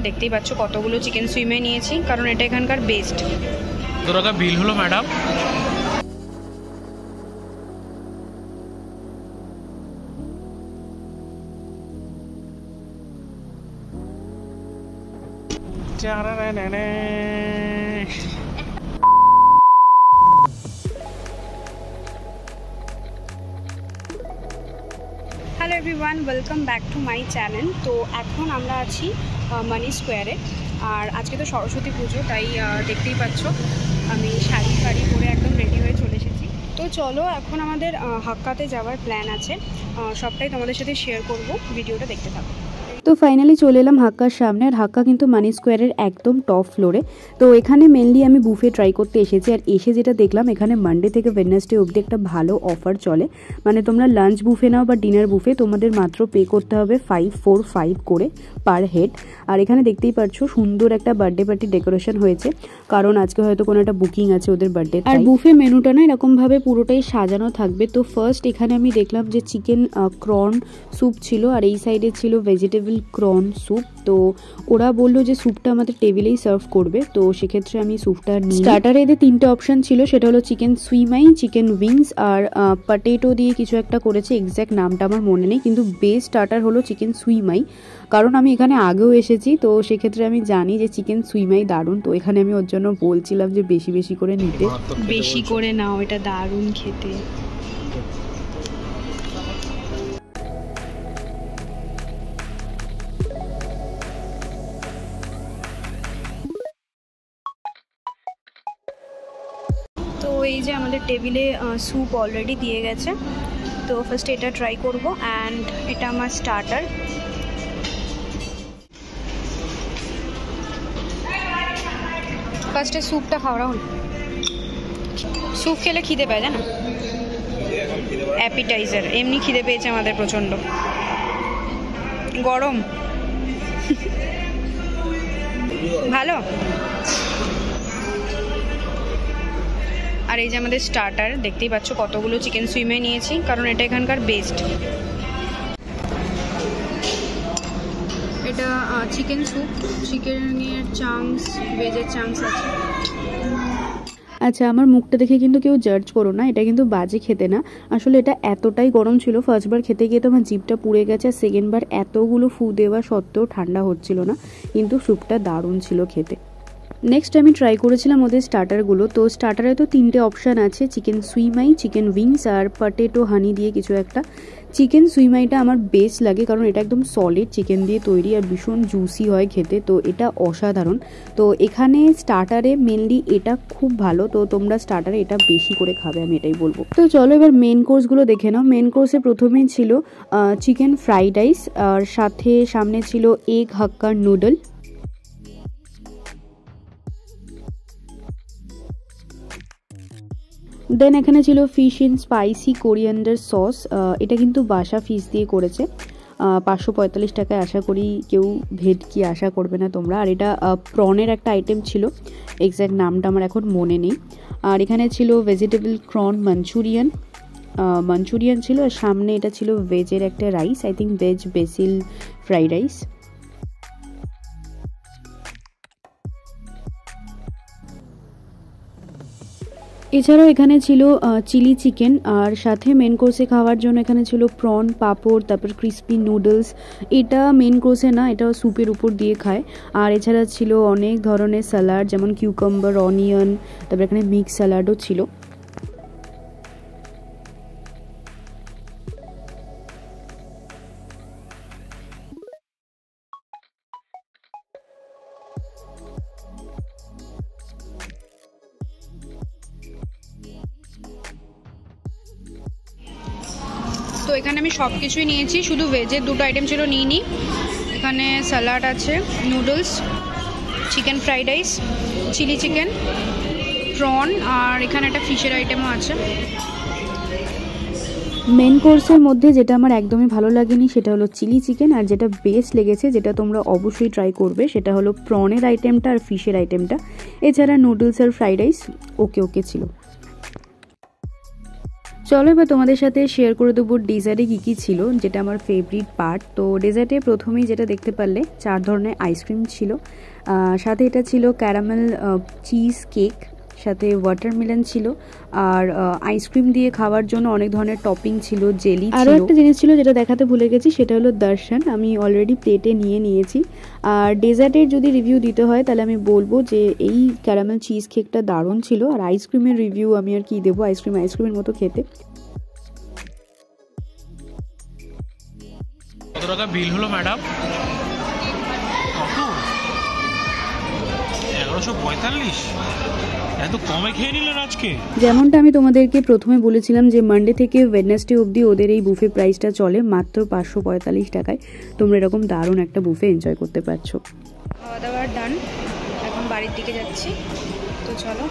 দেখতেই পাচ্ছ কতগুলো চিকেন সুইমে নিয়েছি, কারণ এটা এখানকার বেস্ট। কত টাকা বিল হলো madam? Hello everyone, welcome back to my channel. তো এখন আমরা আছি মানি স্কোয়ারে, আর আজকে তো সরস্বতী পুজো, তাই দেখতেই পাচ্ছ আমি শাড়ি ফাড়ি পরে একদম রেডি হয়ে চলে এসেছি। তো চলো এখন আমাদের হাক্কাতে যাওয়ার প্ল্যান আছে, সবটাই তোমাদের সাথে শেয়ার করব, ভিডিওটা দেখতে থাকো। তো ফাইনালি চলে এলাম হাক্কার সামনে, আর হাক্কা কিন্তু মানি স্কোয়ারের একদম টপ ফ্লোরে। তো এখানে মেনলি আমি বুফে ট্রাই করতে এসেছি, আর এসে যেটা দেখলাম এখানে মানডে থেকে ওয়েডনেসডে অবধি একটা ভালো অফার চলে। মানে তোমরা লাঞ্চ বুফে নাও বা ডিনার বুফে, তোমাদের মাত্র পে করতে হবে 545 করে পার হেড। আর এখানে দেখতেই পাচ্ছ সুন্দর একটা বার্থডে পার্টি ডেকোরেশন হয়েছে, কারণ আজকে হয়তো কোনো একটা বুকিং আছে ওদের বার্থডে। আর বুফে মেনুটা না এরকমভাবে পুরোটাই সাজানো থাকবে। তো ফার্স্ট এখানে আমি দেখলাম যে চিকেন ক্রন স্যুপ ছিল, আর এই সাইডে ছিল ভেজিটেবল ক্রন স্যুপ। তো ওরা বললো যে স্যুপটা আমাদের টেবিলেই সার্ভ করবে, তো সেক্ষেত্রে আমি স্যুপটা নিই। স্টার্টারে এদের 3টে অপশন ছিল, সেটা হলো চিকেন সুইমাই, চিকেন উইংস আর পটেটো দিয়ে কিছু একটা করেছে, এক্স্যাক্ট নামটা আমার মনে নেই, কিন্তু বেস্ট স্টার্টার হলো চিকেন সুইমাই। কারণ আমি এখানে আগেও এসেছি, তো সেক্ষেত্রে আমি জানি যে চিকেন সুইমাই দারুণ। তো এখানে আমি ওর জন্য বলছিলাম যে বেশি বেশি করে নিতে, বেশি করে নাও, এটা দারুণ খেতে। তো এই যে আমাদের টেবিলে স্যুপ অলরেডি দিয়ে গেছে, তো ফার্স্ট এটা ট্রাই করব, অ্যান্ড এটা আমার স্টার্টার। ফার্স্টে স্যুপটা খাওয়া হল। স্যুপ খেলে খিদে পায়, জানো, অ্যাপিটাইজার। এমনি খিদে পেয়েছে আমাদের প্রচণ্ড, গরম। ভালো। আর এই যে আমাদের স্টার্টার, দেখতেই পাচ্ছ কতগুলো চিকেন সুইমে নিয়েছি, কারণ এটা এখানকার বেস্ট। এটা চিকেন স্যুপ, চিকেনের চাংস, ভেজের চাংস আছে। আচ্ছা, আমার মুখটা দেখে কিন্তু কেউ জাজ করো না, এটা কিন্তু বাজে খেতে না। আসলে এটা এতটাই গরম ছিল, ফার্স্টবার খেতে গিয়ে তো আমার জিভটা পুড়ে গেছে, সেকেন্ডবার এতগুলো ফু দেওয়া সত্ত্বেও ঠান্ডা হচ্ছিল না, কিন্তু স্যুপটা দারুণ ছিল খেতে। নেক্সট আমি ট্রাই করেছিলাম ওদের স্টার্টারগুলো। তো স্টার্টারে তো 3টে অপশান আছে, চিকেন সুইমাই, চিকেন উইংস আর পটেটো হানি দিয়ে কিছু একটা। চিকেন সুইমাইটা আমার বেস্ট লাগে, কারণ এটা একদম সলিড চিকেন দিয়ে তৈরি আর ভীষণ জুসি হয় খেতে, তো এটা অসাধারণ। তো এখানে স্টার্টারে মেনলি এটা খুব ভালো, তো তোমরা স্টার্টারে এটা বেশি করে খাবে, আমি এটাই বলবো। তো চলো এবার মেন কোর্সগুলো দেখে নাও। মেন কোর্সে প্রথমেই ছিল চিকেন ফ্রাইড রাইস, আর সামনে ছিল এগ হাক্কা নুডল। দেন এখানে ছিল fish in spicy coriander sauce, এটা কিন্তু বাসা ফিশ দিয়ে করেছে, 545 টাকায়। আশা করি কেউ ভেটকি আশা করবে না তোমরা। আর এটা প্রনের একটা আইটেম ছিল, এক্স্যাক্ট নামটা আমার এখন মনে নেই। আর এখানে ছিল ভেজিটেবল ক্রন মাঞ্চুরিয়ান ছিল, আর সামনে এটা ছিল ভেজের একটা rice, I think veg basil fried rice. এছাড়াও এখানে ছিল চিলি চিকেন, আর সাথে মেন কোর্সে খাওয়ার জন্য এখানে ছিল প্রন, পাঁপড়, তারপর ক্রিস্পি নুডলস। এটা মেন কোর্সে না, এটা স্যুপের উপর দিয়ে খায়। আর এছাড়া ছিল অনেক ধরনের স্যালাড, যেমন কিউকাম্বার, অনিয়ন, তারপর এখানে মিক্স স্যালাডও ছিল। তো এখানে আমি সব কিছুই নিয়েছি, শুধু ভেজের 2টো আইটেম ছিল নিইনি। এখানে স্যালাড আছে, noodles, chicken fried rice, chilli chicken, prawn, আর এখানে একটা ফিশের আইটেমও আছে। মেন কোর্সের মধ্যে যেটা আমার একদমই ভালো লাগেনি সেটা হলো চিলি চিকেন, আর যেটা বেস্ট লেগেছে, যেটা তোমরা অবশ্যই ট্রাই করবে, সেটা হলো প্রনের আইটেমটা আর ফিশের আইটেমটা। এছাড়া নুডলস আর ফ্রাইড রাইস ওকে ছিল। চলো এবার তোমাদের সাথে শেয়ার করে দেবো ডেজার্টে কী ছিল, যেটা আমার ফেভারিট পার্ট। তো ডেজার্টে প্রথমেই যেটা দেখতে পারলে 4 ধরনের আইসক্রিম ছিল, সাথে এটা ছিল ক্যারামেল চিজ কেক, সাথে ওয়াটারমেলন ছিল, আর আইসক্রিম দিয়ে খাওয়ার জন্য অনেক ধরনের টপিং ছিল, জেলি ছিল। আরও একটা জিনিস ছিল যেটা দেখাতে ভুলে গেছি, সেটা হলো দর্শন, আমি অলরেডি প্লেটে নিয়েছি। আর ডেজার্টের যদি রিভিউ দিতে হয় তাহলে আমি বলবো যে এই ক্যারামেল চিজ কেকটা দারুণ ছিল। আর আইসক্রিমের রিভিউ আমি আর কি দেবো, আইসক্রিমের মতো খেতে। কত টাকা বিল হলো ম্যাডাম? 1145। এত কমে খেয়ে নিলেন আজকে? যেমনটা আমি তোমাদেরকে প্রথমে বলেছিলাম যে মানডে থেকে ওয়েডনেসডে অবধি ওদের এই বুফে প্রাইসটা চলে মাত্র 545 টাকায়। তোমরা এরকম দারুণ একটা বুফে এনজয় করতে পারছো। খাওয়া দাওয়ার ডান, এখন বাড়ির দিকে যাচ্ছি। তো চলো,